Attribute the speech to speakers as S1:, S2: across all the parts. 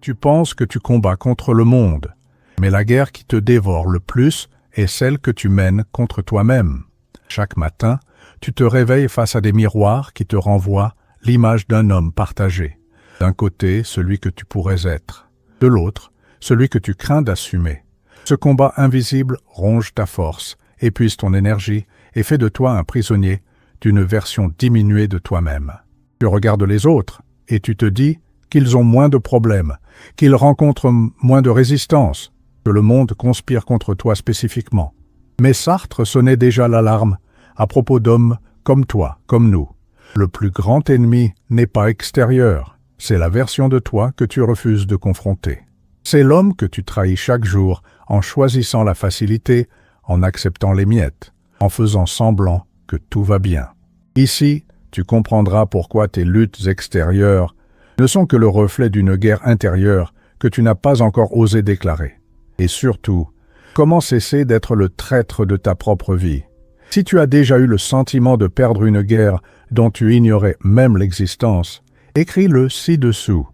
S1: Tu penses que tu combats contre le monde, mais la guerre qui te dévore le plus est celle que tu mènes contre toi-même. Chaque matin, tu te réveilles face à des miroirs qui te renvoient l'image d'un homme partagé. D'un côté, celui que tu pourrais être. De l'autre, celui que tu crains d'assumer. Ce combat invisible ronge ta force, épuise ton énergie et fait de toi un prisonnier d'une version diminuée de toi-même. Tu regardes les autres et tu te dis qu'ils ont moins de problèmes, qu'ils rencontrent moins de résistance, que le monde conspire contre toi spécifiquement. Mais Sartre sonnait déjà l'alarme à propos d'hommes comme toi, comme nous. Le plus grand ennemi n'est pas extérieur, c'est la version de toi que tu refuses de confronter. C'est l'homme que tu trahis chaque jour en choisissant la facilité, en acceptant les miettes, en faisant semblant que tout va bien. Ici, tu comprendras pourquoi tes luttes extérieures ne sont que le reflet d'une guerre intérieure que tu n'as pas encore osé déclarer. Et surtout, comment cesser d'être le traître de ta propre vie? Si tu as déjà eu le sentiment de perdre une guerre dont tu ignorais même l'existence, écris-le ci-dessous,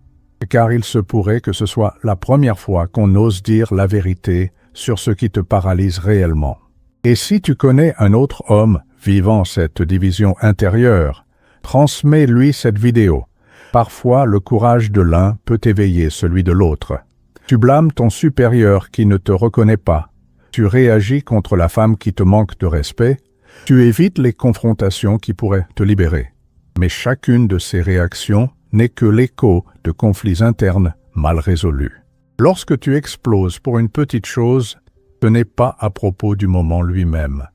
S1: car il se pourrait que ce soit la première fois qu'on ose dire la vérité sur ce qui te paralyse réellement. Et si tu connais un autre homme vivant cette division intérieure, transmets-lui cette vidéo. Parfois, le courage de l'un peut éveiller celui de l'autre. Tu blâmes ton supérieur qui ne te reconnaît pas. Tu réagis contre la femme qui te manque de respect. Tu évites les confrontations qui pourraient te libérer. Mais chacune de ces réactions n'est que l'écho de conflits internes mal résolus. Lorsque tu exploses pour une petite chose, ce n'est pas à propos du moment lui-même,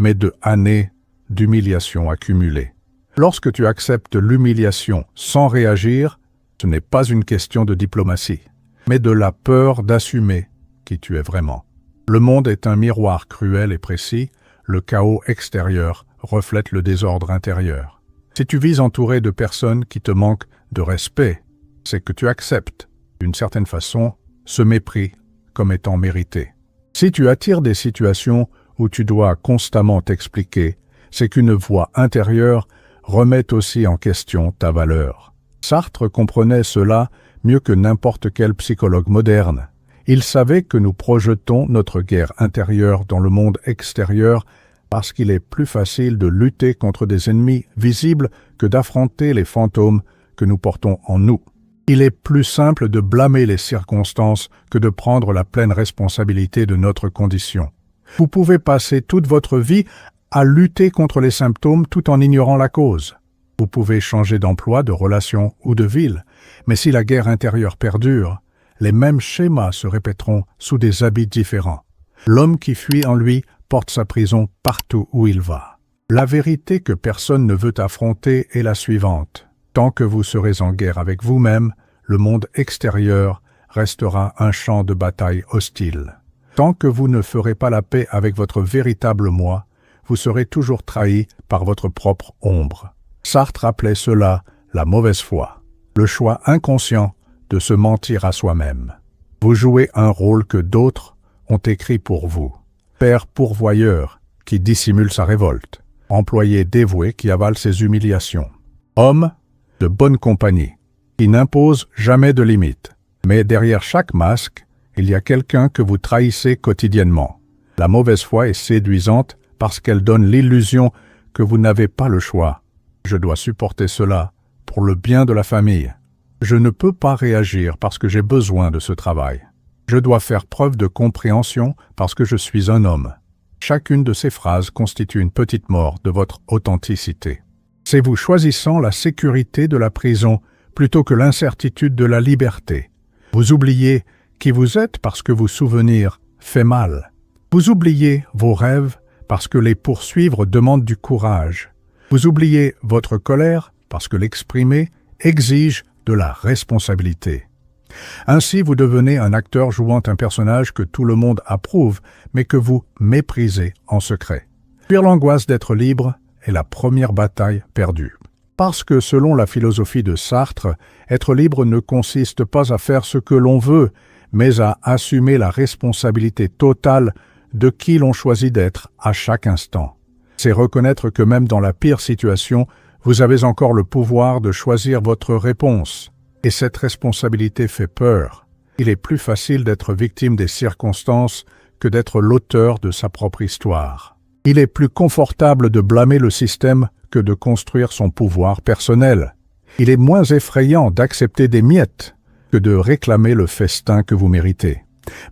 S1: mais de années d'humiliation accumulée. Lorsque tu acceptes l'humiliation sans réagir, ce n'est pas une question de diplomatie, mais de la peur d'assumer qui tu es vraiment. Le monde est un miroir cruel et précis, le chaos extérieur reflète le désordre intérieur. Si tu vis entouré de personnes qui te manquent de respect, c'est que tu acceptes, d'une certaine façon, ce mépris comme étant mérité. Si tu attires des situations où tu dois constamment t'expliquer, c'est qu'une voix intérieure remet aussi en question ta valeur. Sartre comprenait cela mieux que n'importe quel psychologue moderne. Il savait que nous projetons notre guerre intérieure dans le monde extérieur parce qu'il est plus facile de lutter contre des ennemis visibles que d'affronter les fantômes que nous portons en nous. Il est plus simple de blâmer les circonstances que de prendre la pleine responsabilité de notre condition. Vous pouvez passer toute votre vie à lutter contre les symptômes tout en ignorant la cause. Vous pouvez changer d'emploi, de relation ou de ville, mais si la guerre intérieure perdure, les mêmes schémas se répéteront sous des habits différents. L'homme qui fuit en lui porte sa prison partout où il va. La vérité que personne ne veut affronter est la suivante. Tant que vous serez en guerre avec vous-même, le monde extérieur restera un champ de bataille hostile. Tant que vous ne ferez pas la paix avec votre véritable moi, vous serez toujours trahi par votre propre ombre. Sartre appelait cela la mauvaise foi, le choix inconscient de se mentir à soi-même. Vous jouez un rôle que d'autres ont écrit pour vous. Père pourvoyeur qui dissimule sa révolte. Employé dévoué qui avale ses humiliations. Homme de bonne compagnie, qui n'impose jamais de limites. Mais derrière chaque masque, il y a quelqu'un que vous trahissez quotidiennement. La mauvaise foi est séduisante parce qu'elle donne l'illusion que vous n'avez pas le choix. Je dois supporter cela pour le bien de la famille. Je ne peux pas réagir parce que j'ai besoin de ce travail. Je dois faire preuve de compréhension parce que je suis un homme. Chacune de ces phrases constitue une petite mort de votre authenticité. C'est vous choisissant la sécurité de la prison plutôt que l'incertitude de la liberté. Vous oubliez qui vous êtes parce que vous souvenir fait mal. Vous oubliez vos rêves parce que les poursuivre demande du courage. Vous oubliez votre colère parce que l'exprimer exige de la responsabilité. Ainsi, vous devenez un acteur jouant un personnage que tout le monde approuve, mais que vous méprisez en secret. Fuir l'angoisse d'être libre est la première bataille perdue. Parce que, selon la philosophie de Sartre, être libre ne consiste pas à faire ce que l'on veut, mais à assumer la responsabilité totale de qui l'on choisit d'être à chaque instant. C'est reconnaître que même dans la pire situation, vous avez encore le pouvoir de choisir votre réponse. Et cette responsabilité fait peur. Il est plus facile d'être victime des circonstances que d'être l'auteur de sa propre histoire. Il est plus confortable de blâmer le système que de construire son pouvoir personnel. Il est moins effrayant d'accepter des miettes que de réclamer le festin que vous méritez.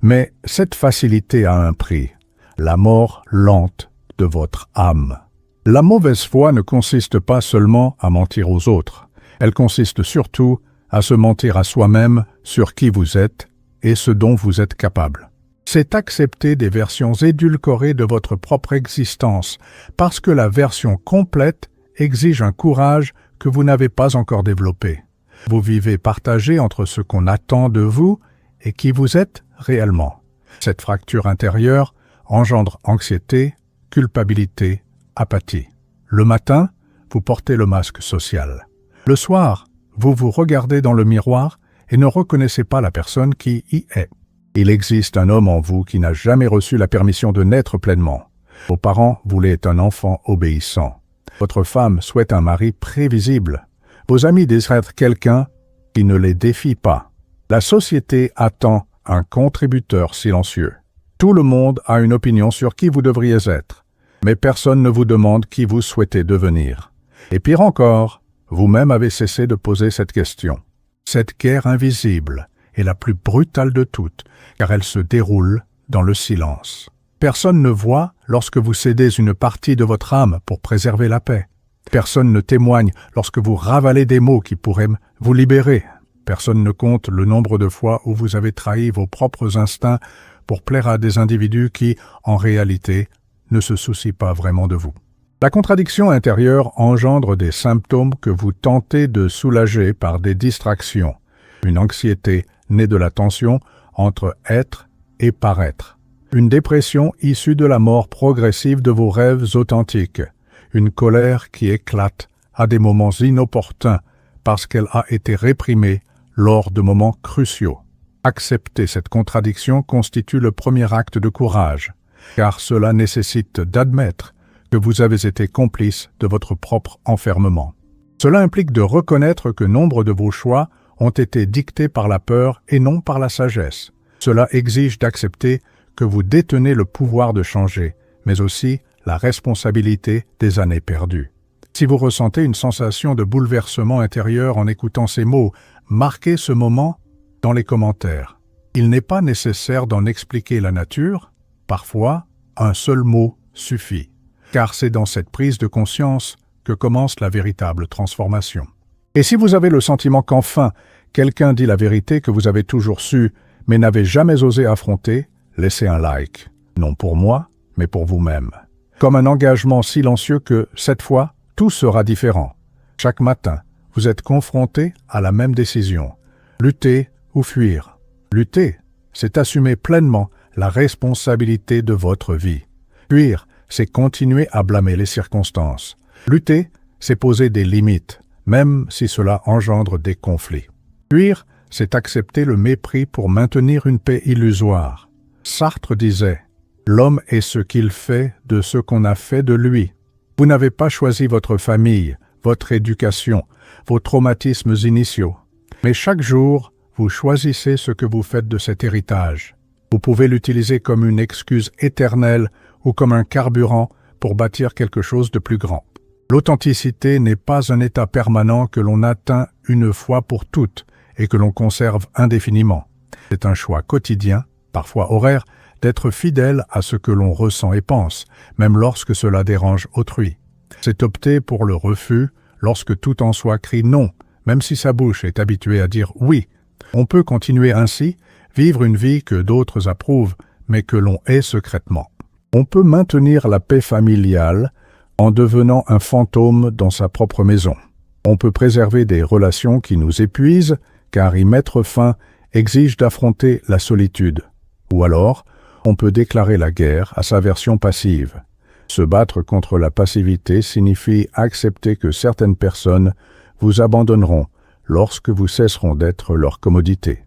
S1: Mais cette facilité a un prix, la mort lente de votre âme. La mauvaise foi ne consiste pas seulement à mentir aux autres, elle consiste surtout à se mentir à soi-même sur qui vous êtes et ce dont vous êtes capable. C'est accepter des versions édulcorées de votre propre existence, parce que la version complète exige un courage que vous n'avez pas encore développé. Vous vivez partagé entre ce qu'on attend de vous et qui vous êtes réellement. Cette fracture intérieure engendre anxiété, culpabilité, apathie. Le matin, vous portez le masque social. Le soir, vous vous regardez dans le miroir et ne reconnaissez pas la personne qui y est. Il existe un homme en vous qui n'a jamais reçu la permission de naître pleinement. Vos parents voulaient un enfant obéissant. Votre femme souhaite un mari prévisible. Vos amis désirent être quelqu'un qui ne les défie pas. La société attend un contributeur silencieux. Tout le monde a une opinion sur qui vous devriez être, mais personne ne vous demande qui vous souhaitez devenir. Et pire encore, vous-même avez cessé de poser cette question. Cette guerre invisible est la plus brutale de toutes, car elle se déroule dans le silence. Personne ne voit lorsque vous cédez une partie de votre âme pour préserver la paix. Personne ne témoigne lorsque vous ravalez des mots qui pourraient vous libérer. Personne ne compte le nombre de fois où vous avez trahi vos propres instincts pour plaire à des individus qui, en réalité, ne se soucient pas vraiment de vous. La contradiction intérieure engendre des symptômes que vous tentez de soulager par des distractions. Une anxiété née de la tension entre être et paraître. Une dépression issue de la mort progressive de vos rêves authentiques. Une colère qui éclate à des moments inopportuns parce qu'elle a été réprimée lors de moments cruciaux. Accepter cette contradiction constitue le premier acte de courage, car cela nécessite d'admettre que vous avez été complice de votre propre enfermement. Cela implique de reconnaître que nombre de vos choix ont été dictés par la peur et non par la sagesse. Cela exige d'accepter que vous détenez le pouvoir de changer, mais aussi la responsabilité des années perdues. Si vous ressentez une sensation de bouleversement intérieur en écoutant ces mots, marquez ce moment dans les commentaires. Il n'est pas nécessaire d'en expliquer la nature, parfois un seul mot suffit, car c'est dans cette prise de conscience que commence la véritable transformation. Et si vous avez le sentiment qu'enfin, quelqu'un dit la vérité que vous avez toujours su, mais n'avez jamais osé affronter, laissez un like. Non pour moi, mais pour vous-même. Comme un engagement silencieux que, cette fois, tout sera différent. Chaque matin, vous êtes confronté à la même décision. Lutter ou fuir. Lutter, c'est assumer pleinement la responsabilité de votre vie. Fuir, c'est continuer à blâmer les circonstances. Lutter, c'est poser des limites, même si cela engendre des conflits. Fuir, c'est accepter le mépris pour maintenir une paix illusoire. Sartre disait « L'homme est ce qu'il fait de ce qu'on a fait de lui ». Vous n'avez pas choisi votre famille, votre éducation, vos traumatismes initiaux. Mais chaque jour, vous choisissez ce que vous faites de cet héritage. Vous pouvez l'utiliser comme une excuse éternelle ou comme un carburant pour bâtir quelque chose de plus grand. L'authenticité n'est pas un état permanent que l'on atteint une fois pour toutes et que l'on conserve indéfiniment. C'est un choix quotidien, parfois horaire, d'être fidèle à ce que l'on ressent et pense, même lorsque cela dérange autrui. C'est opter pour le refus lorsque tout en soi crie non, même si sa bouche est habituée à dire oui. On peut continuer ainsi, vivre une vie que d'autres approuvent, mais que l'on hait secrètement. On peut maintenir la paix familiale en devenant un fantôme dans sa propre maison. On peut préserver des relations qui nous épuisent, car y mettre fin exige d'affronter la solitude. Ou alors, on peut déclarer la guerre à sa version passive. Se battre contre la passivité signifie accepter que certaines personnes vous abandonneront lorsque vous cesseront d'être leur commodité.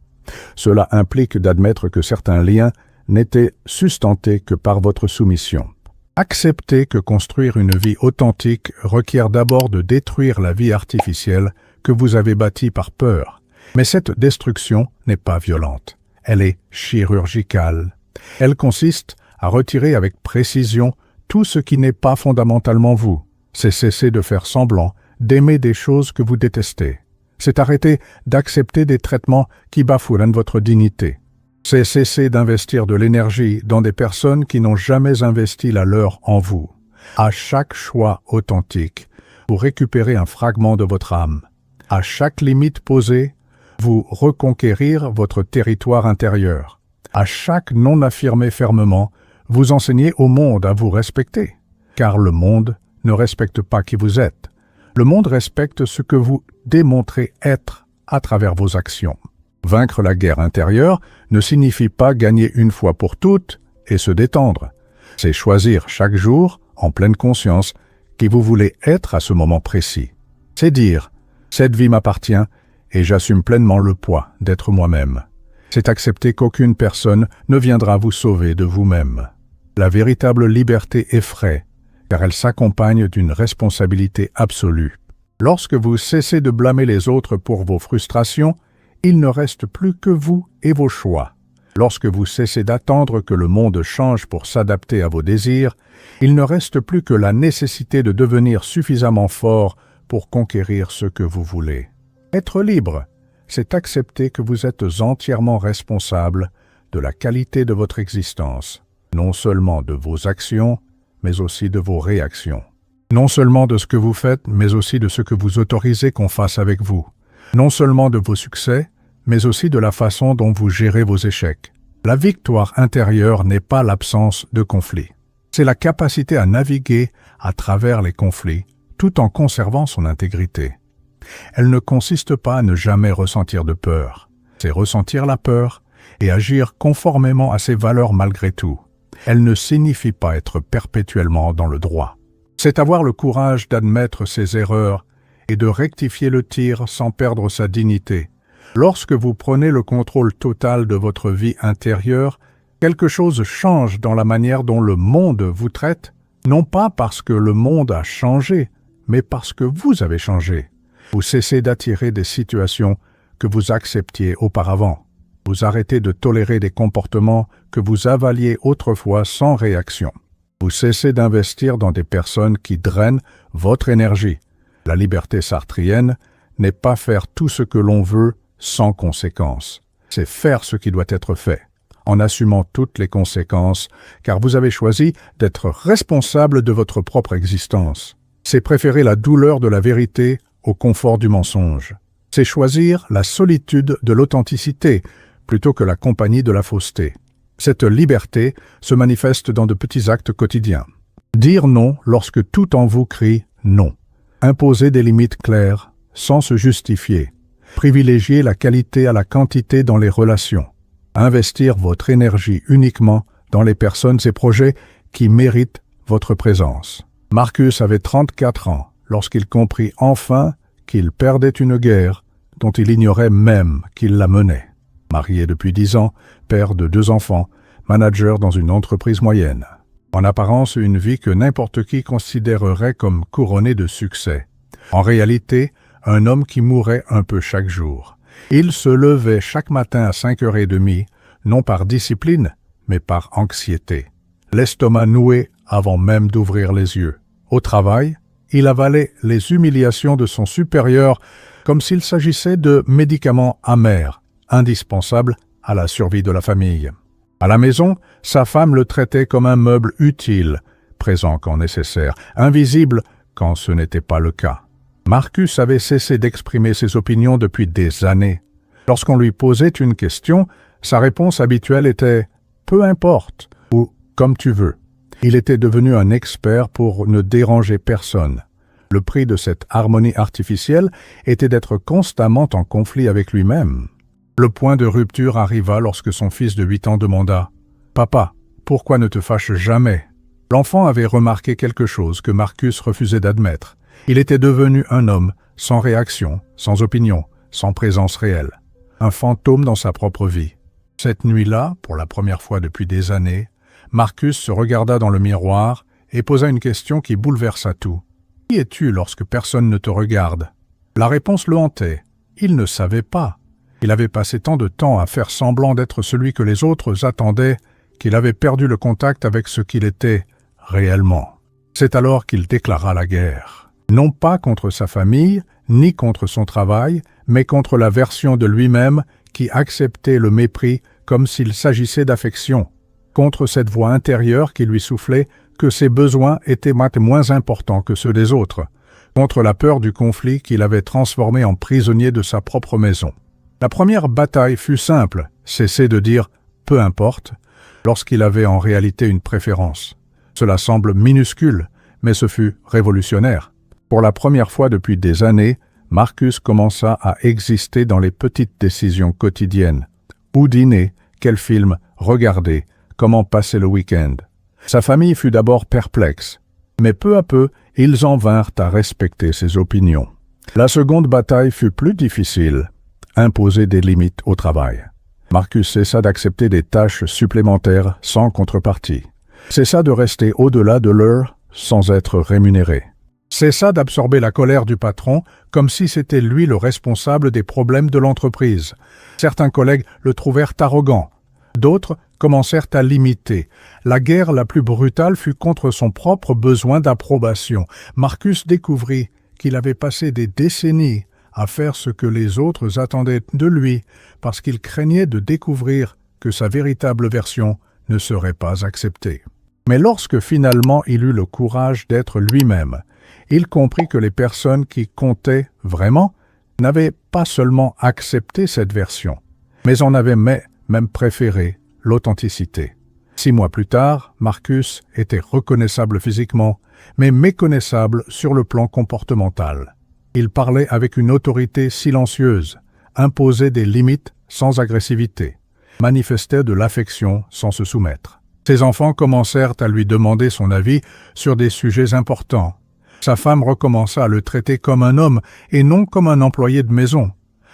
S1: Cela implique d'admettre que certains liens n'étaient sustentés que par votre soumission. Acceptez que construire une vie authentique requiert d'abord de détruire la vie artificielle que vous avez bâtie par peur, Mais cette destruction n'est pas violente. Elle est chirurgicale. Elle consiste à retirer avec précision tout ce qui n'est pas fondamentalement vous. C'est cesser de faire semblant d'aimer des choses que vous détestez. C'est arrêter d'accepter des traitements qui bafouent votre dignité. C'est cesser d'investir de l'énergie dans des personnes qui n'ont jamais investi la leur en vous. À chaque choix authentique, vous récupérez un fragment de votre âme. À chaque limite posée, vous reconquérir votre territoire intérieur. À chaque non affirmé fermement, vous enseignez au monde à vous respecter. Car le monde ne respecte pas qui vous êtes. Le monde respecte ce que vous démontrez être à travers vos actions. Vaincre la guerre intérieure ne signifie pas gagner une fois pour toutes et se détendre. C'est choisir chaque jour, en pleine conscience, qui vous voulez être à ce moment précis. C'est dire « cette vie m'appartient et j'assume pleinement le poids d'être moi-même ». C'est accepter qu'aucune personne ne viendra vous sauver de vous-même. La véritable liberté effraie, car elle s'accompagne d'une responsabilité absolue. Lorsque vous cessez de blâmer les autres pour vos frustrations, il ne reste plus que vous et vos choix. Lorsque vous cessez d'attendre que le monde change pour s'adapter à vos désirs, il ne reste plus que la nécessité de devenir suffisamment fort pour conquérir ce que vous voulez. Être libre, c'est accepter que vous êtes entièrement responsable de la qualité de votre existence, non seulement de vos actions, mais aussi de vos réactions. Non seulement de ce que vous faites, mais aussi de ce que vous autorisez qu'on fasse avec vous. Non seulement de vos succès, mais aussi de la façon dont vous gérez vos échecs. La victoire intérieure n'est pas l'absence de conflits. C'est la capacité à naviguer à travers les conflits, tout en conservant son intégrité. Elle ne consiste pas à ne jamais ressentir de peur. C'est ressentir la peur et agir conformément à ses valeurs malgré tout. Elle ne signifie pas être perpétuellement dans le droit. C'est avoir le courage d'admettre ses erreurs et de rectifier le tir sans perdre sa dignité. Lorsque vous prenez le contrôle total de votre vie intérieure, quelque chose change dans la manière dont le monde vous traite, non pas parce que le monde a changé, mais parce que vous avez changé. Vous cessez d'attirer des situations que vous acceptiez auparavant. Vous arrêtez de tolérer des comportements que vous avaliez autrefois sans réaction. Vous cessez d'investir dans des personnes qui drainent votre énergie. La liberté sartrienne n'est pas faire tout ce que l'on veut sans conséquence. C'est faire ce qui doit être fait, en assumant toutes les conséquences, car vous avez choisi d'être responsable de votre propre existence. C'est préférer la douleur de la vérité au confort du mensonge. C'est choisir la solitude de l'authenticité plutôt que la compagnie de la fausseté. Cette liberté se manifeste dans de petits actes quotidiens. Dire non lorsque tout en vous crie non. Imposer des limites claires, sans se justifier. Privilégier la qualité à la quantité dans les relations. Investir votre énergie uniquement dans les personnes et projets qui méritent votre présence. Marcus avait 34 ans lorsqu'il comprit enfin qu'il perdait une guerre dont il ignorait même qu'il la menait. Marié depuis 10 ans, père de 2 enfants, manager dans une entreprise moyenne. En apparence, une vie que n'importe qui considérerait comme couronnée de succès. En réalité, un homme qui mourait un peu chaque jour. Il se levait chaque matin à 5h30, non par discipline, mais par anxiété. L'estomac noué avant même d'ouvrir les yeux. Au travail, il avalait les humiliations de son supérieur comme s'il s'agissait de médicaments amers, indispensables à la survie de la famille. À la maison, sa femme le traitait comme un meuble utile, présent quand nécessaire, invisible quand ce n'était pas le cas. Marcus avait cessé d'exprimer ses opinions depuis des années. Lorsqu'on lui posait une question, sa réponse habituelle était « peu importe » ou « comme tu veux ». Il était devenu un expert pour ne déranger personne. Le prix de cette harmonie artificielle était d'être constamment en conflit avec lui-même. Le point de rupture arriva lorsque son fils de 8 ans demanda « Papa, pourquoi ne te fâches jamais ?» L'enfant avait remarqué quelque chose que Marcus refusait d'admettre. Il était devenu un homme sans réaction, sans opinion, sans présence réelle. Un fantôme dans sa propre vie. Cette nuit-là, pour la première fois depuis des années, Marcus se regarda dans le miroir et posa une question qui bouleversa tout. « Qui es-tu lorsque personne ne te regarde ?» La réponse le hantait. Il ne savait pas. Il avait passé tant de temps à faire semblant d'être celui que les autres attendaient qu'il avait perdu le contact avec ce qu'il était réellement. C'est alors qu'il déclara la guerre. Non pas contre sa famille, ni contre son travail, mais contre la version de lui-même qui acceptait le mépris comme s'il s'agissait d'affection, contre cette voix intérieure qui lui soufflait que ses besoins étaient moins importants que ceux des autres, contre la peur du conflit qui l'avait transformé en prisonnier de sa propre maison. La première bataille fut simple, cesser de dire « peu importe » lorsqu'il avait en réalité une préférence. Cela semble minuscule, mais ce fut révolutionnaire. Pour la première fois depuis des années, Marcus commença à exister dans les petites décisions quotidiennes. Où dîner, quel film regarder, comment passer le week-end. Sa famille fut d'abord perplexe, mais peu à peu, ils en vinrent à respecter ses opinions. La seconde bataille fut plus difficile, imposer des limites au travail. Marcus cessa d'accepter des tâches supplémentaires sans contrepartie. Cessa de rester au-delà de l'heure sans être rémunéré. Cessa d'absorber la colère du patron comme si c'était lui le responsable des problèmes de l'entreprise. Certains collègues le trouvèrent arrogant. D'autres commencèrent à l'imiter. La guerre la plus brutale fut contre son propre besoin d'approbation. Marcus découvrit qu'il avait passé des décennies à faire ce que les autres attendaient de lui parce qu'il craignait de découvrir que sa véritable version ne serait pas acceptée. Mais lorsque finalement il eut le courage d'être lui-même, il comprit que les personnes qui comptaient vraiment n'avaient pas seulement accepté cette version, mais en avaient même préféré l'authenticité. 6 mois plus tard, Marcus était reconnaissable physiquement, mais méconnaissable sur le plan comportemental. Il parlait avec une autorité silencieuse, imposait des limites sans agressivité, manifestait de l'affection sans se soumettre. Ses enfants commencèrent à lui demander son avis sur des sujets importants. Sa femme recommença à le traiter comme un homme et non comme un employé de maison.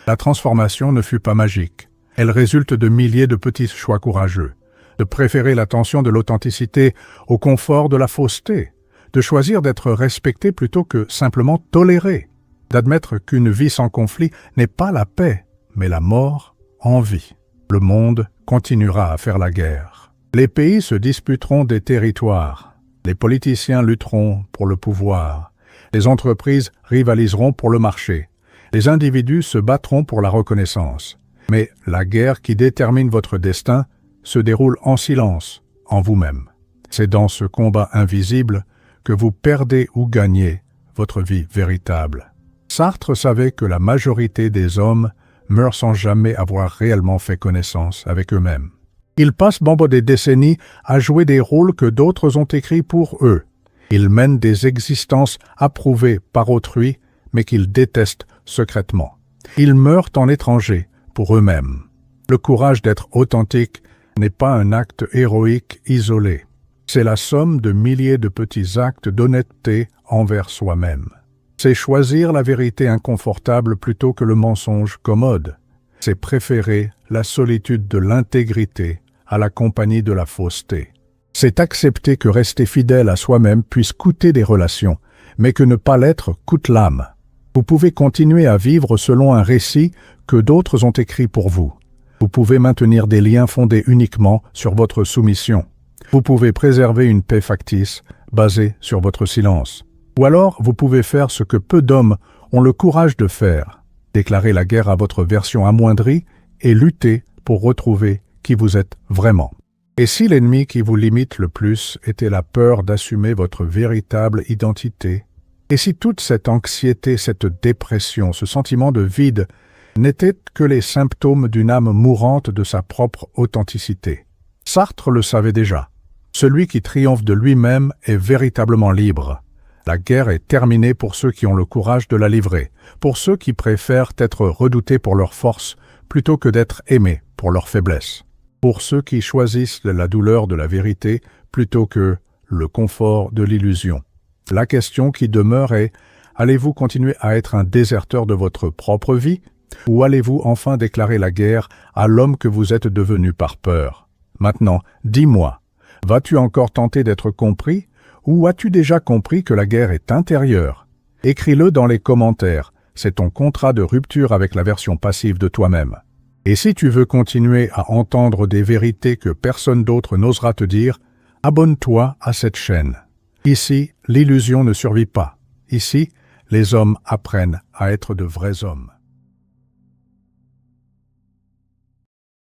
S1: La transformation ne fut pas magique. Elle résulte de milliers de petits choix courageux, de préférer l'attention de l'authenticité au confort de la fausseté, de choisir d'être respecté plutôt que simplement toléré, d'admettre qu'une vie sans conflit n'est pas la paix, mais la mort en vie. Le monde continuera à faire la guerre. Les pays se disputeront des territoires. Les politiciens lutteront pour le pouvoir. Les entreprises rivaliseront pour le marché. Les individus se battront pour la reconnaissance. Mais la guerre qui détermine votre destin se déroule en silence, en vous-même. C'est dans ce combat invisible que vous perdez ou gagnez votre vie véritable. Sartre savait que la majorité des hommes meurent sans jamais avoir réellement fait connaissance avec eux-mêmes. Ils passent des décennies à jouer des rôles que d'autres ont écrits pour eux. Ils mènent des existences approuvées par autrui, mais qu'ils détestent secrètement. Ils meurent en étrangers pour eux-mêmes. Le courage d'être authentique n'est pas un acte héroïque isolé. C'est la somme de milliers de petits actes d'honnêteté envers soi-même. C'est choisir la vérité inconfortable plutôt que le mensonge commode. C'est préférer la solitude de l'intégrité à la compagnie de la fausseté. C'est accepter que rester fidèle à soi-même puisse coûter des relations, mais que ne pas l'être coûte l'âme. Vous pouvez continuer à vivre selon un récit que d'autres ont écrit pour vous. Vous pouvez maintenir des liens fondés uniquement sur votre soumission. Vous pouvez préserver une paix factice basée sur votre silence. Ou alors, vous pouvez faire ce que peu d'hommes ont le courage de faire, déclarer la guerre à votre version amoindrie et lutter pour retrouver qui vous êtes vraiment. Et si l'ennemi qui vous limite le plus était la peur d'assumer votre véritable identité, et si toute cette anxiété, cette dépression, ce sentiment de vide n'étaient que les symptômes d'une âme mourante de sa propre authenticité. Sartre le savait déjà. Celui qui triomphe de lui-même est véritablement libre. La guerre est terminée pour ceux qui ont le courage de la livrer, pour ceux qui préfèrent être redoutés pour leur force plutôt que d'être aimés pour leur faiblesse, pour ceux qui choisissent la douleur de la vérité plutôt que le confort de l'illusion. La question qui demeure est, allez-vous continuer à être un déserteur de votre propre vie, ou allez-vous enfin déclarer la guerre à l'homme que vous êtes devenu par peur? Maintenant, dis-moi, vas-tu encore tenter d'être compris, ou as-tu déjà compris que la guerre est intérieure? Écris-le dans les commentaires, c'est ton contrat de rupture avec la version passive de toi-même. Et si tu veux continuer à entendre des vérités que personne d'autre n'osera te dire, abonne-toi à cette chaîne. Ici, l'illusion ne survit pas. Ici, les hommes apprennent à être de vrais hommes.